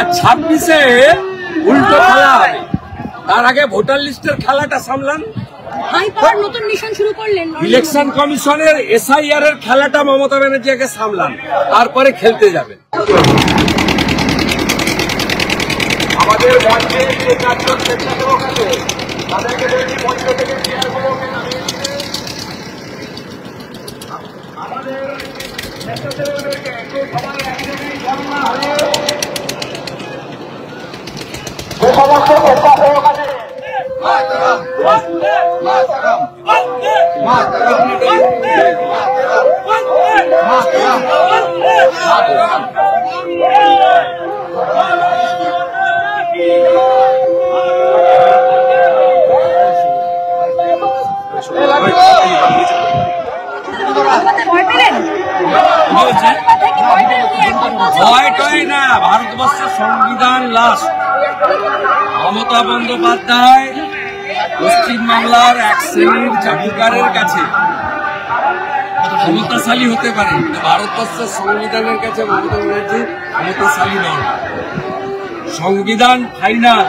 আর 26-এ উল্টো খেলা হবে। তার আগে ভোটার লিস্টের খেলাটা সামলান। নতুন মিশন শুরু করলেন। ইলেকশন কমিশনের SIR এর খেলাটা মমতা ব্যানার্জি আগে সামলান, তারপরে খেলতে যাবেন। আমাদের মঞ্চে যে চারজন স্বেচ্ছাসেবক আছে তাদেরকে বলছি মঞ্চ থেকে চেয়ারগুলোকে নামিয়ে দিতে। আমাদের স্বেচ্ছাসেবকদেরকে একটু সবাই এক জায়গায় জমা হয়ে যে সমস্ত স্বেচ্ছাসেবক আছে মাতরম বন্দে মাতরম বন্দে মাতরম বন্দে মাতরম বন্দে মাতরম। না, ভারতবর্ষের সংবিধান লাস্ট। মমতা বন্দ্যোপাধ্যায় পশ্চিমবাংলার এক শ্রেণীর জাতিকারের কাছে ক্ষমতাশালী হতে পারে, ভারতবর্ষের সংবিধানের কাছে মমতা ব্যানার্জি ক্ষমতাশালী নন। সংবিধান ফাইনাল,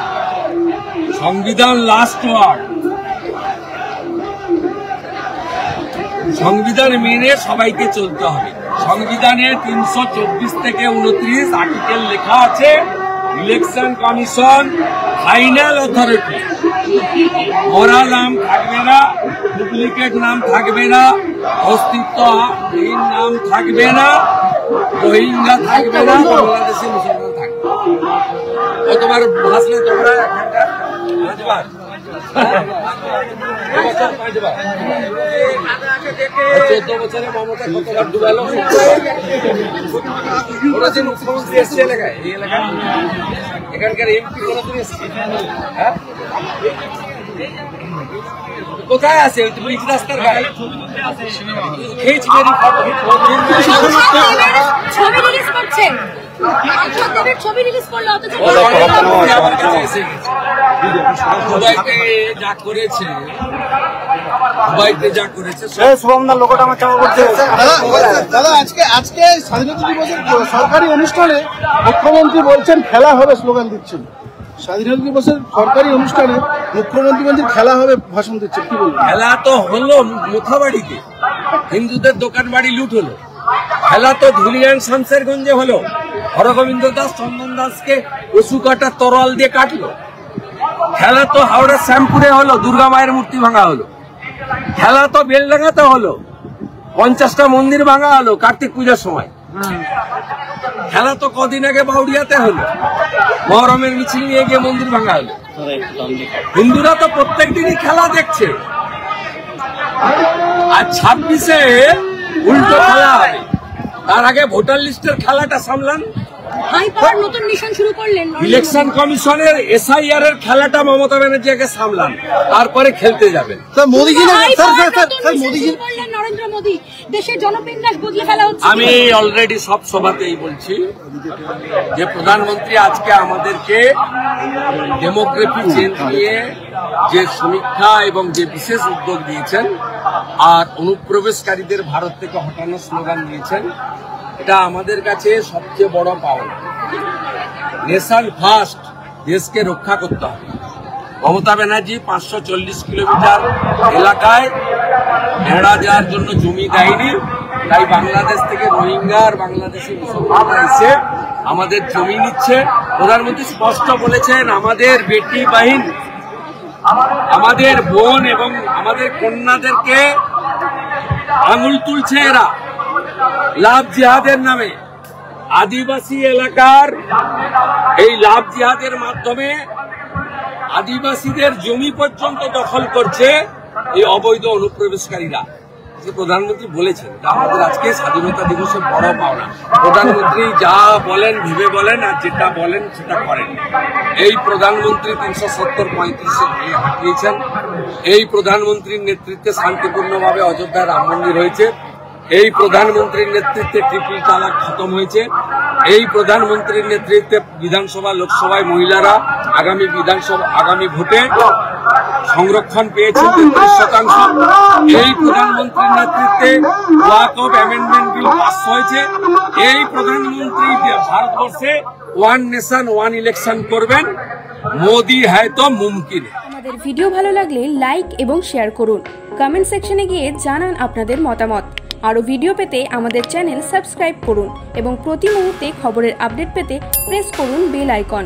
সংবিধান লাস্ট ওয়ার্ড। সংবিধান মেনে সবাইকে চলতে হবে। সংবিধানে 324 থেকে 29 আর্টিকেল লেখা আছে, ইলেকশন কমিশন ফাইনাল অথরিটি। মরা নাম থাকবে না, ডুপ্লিকেট নাম থাকবে না, অস্তিত্বহীন নাম থাকবে না, রোহিঙ্গা থাকবে না, বাংলাদেশি মুসলমান থাকবে। কতবার ভাসলে তোমরা? 14 বছরে মমতা কতবার ডুবালো? ওরা যে মুখ্যমন্ত্রী এসছে এলাকায়, এই এলাকায় এখানকার MP কোনদিন এসছে? হ্যাঁ, কোথায় আছে? ওই ব্রিজ রাস্তার গায়ে ছবি রিলিজ করলো। যা করেছে দাদা, আজকে স্বাধীনতা দিবসের সরকারি অনুষ্ঠানে মুখ্যমন্ত্রী বলছেন খেলা হবে, স্লোগান দিচ্ছেন। স্বাধীনতা দিবসের সরকারি অনুষ্ঠানে মুখ্যমন্ত্রী বলছেন খেলা হবে, ভাষণ দিচ্ছেন। কি বলবেন? খেলা তো হলো মোথাবাড়িতে, হিন্দুদের দোকান বাড়ি লুট হলো। খেলা তো ধুলিয়ান শামশেরগঞ্জে হলো, হরগোবিন্দ দাস চন্দন দাসকে পশু কাটার তরোয়াল দিয়ে কাটলো। খেলা তো হাওড়ার শ্যামপুরে হলো, দুর্গা মায়ের মূর্তি ভাঙা হলো। খেলা তো বেলডাঙ্গাতে হলো, 50টা মন্দির ভাঙা হলো কার্তিক পূজার সময়। খেলা তো কদিন আগে বাউরিয়াতে হলো, মহরমের মিছিল নিয়ে গিয়ে মন্দির ভাঙা হলো। হিন্দুরা তো প্রত্যেক দিনই খেলা দেখছে। আর 26-এ উল্টো খেলা হবে। তার আগে ভোটার লিস্টের খেলাটা সামলান। নতুন মিশন শুরু করলেন। ইলেকশন কমিশনের SIR এর খেলাটা মমতা ব্যানার্জি আগে সামলান, তারপরে খেলতে যাবেন। নরেন্দ্র মোদী দেশের জনবিন্যাস বদলে ফেলা হচ্ছে। আমি অলরেডি সব সভাতেই বলছি যে প্রধানমন্ত্রী আজকে আমাদেরকে ডেমোগ্রাফি চেঞ্জ নিয়ে যে সমীক্ষা এবং যে বিশেষ উদ্যোগ দিয়েছেন, আর অনুপ্রবেশকারীদের ভারত থেকে হটানোর স্লোগান দিয়েছেন, এটা আমাদের কাছে সবচেয়ে বড় পাওনা। নেশন ফার্স্ট, দেশকে রক্ষা করতে হবে। মমতা ব্যানার্জি 540 কিলোমিটার এলাকায় ভেড়া দেওয়ার জন্য জমি দেয়নি, তাই বাংলাদেশ থেকে রোহিঙ্গা আর বাংলাদেশি মুসলমানরা এসে আমাদের জমি নিচ্ছে। প্রধানমন্ত্রী স্পষ্ট বলেছেন, আমাদের বেটি বাহিন, আমাদের বোন এবং আমাদের কন্যাদেরকে আঙুল তুলছে এরা লাভ জিহাদের নামে। আদিবাসী এলাকার এই লাভ জিহাদের মাধ্যমে আদিবাসীদের জমি পর্যন্ত দখল করছে এই অবৈধ অনুপ্রবেশকারীরা। প্রধানমন্ত্রী বলেছেন, আমাদের আজকে স্বাধীনতা দিবসের বড় পাওনা। প্রধানমন্ত্রী যা বলেন ভেবে বলেন, আর যেটা বলেন সেটা করেন। এই প্রধানমন্ত্রী 370-35 হাঁটিয়েছেন। এই প্রধানমন্ত্রীর নেতৃত্বে শান্তিপূর্ণভাবে অযোধ্যায় রাম মন্দির হয়েছে। এই প্রধানমন্ত্রীর নেতৃত্বে ট্রিপল তালাক খতম হয়েছে। এই সংরক্ষণ পেয়েছেন 33%। এই প্রধানমন্ত্রীর নেতৃত্বে ওয়াকফ অ্যামেন্ডমেন্ট বিল পাস হয়েছে। এই প্রধানমন্ত্রী ভারতবর্ষে ওয়ান নেশন ওয়ান ইলেকশন করবেন। মোদি হ্যায় তো মুমকিন। আমাদের ভিডিও ভালো লাগলে লাইক এবং শেয়ার করুন। কমেন্ট সেকশনে গিয়ে জানান আপনাদের মতামত। আরও ভিডিও পেতে আমাদের চ্যানেল সাবস্ক্রাইব করুন এবং প্রতি মুহূর্তে খবরের আপডেট পেতে প্রেস করুন বেল আইকন।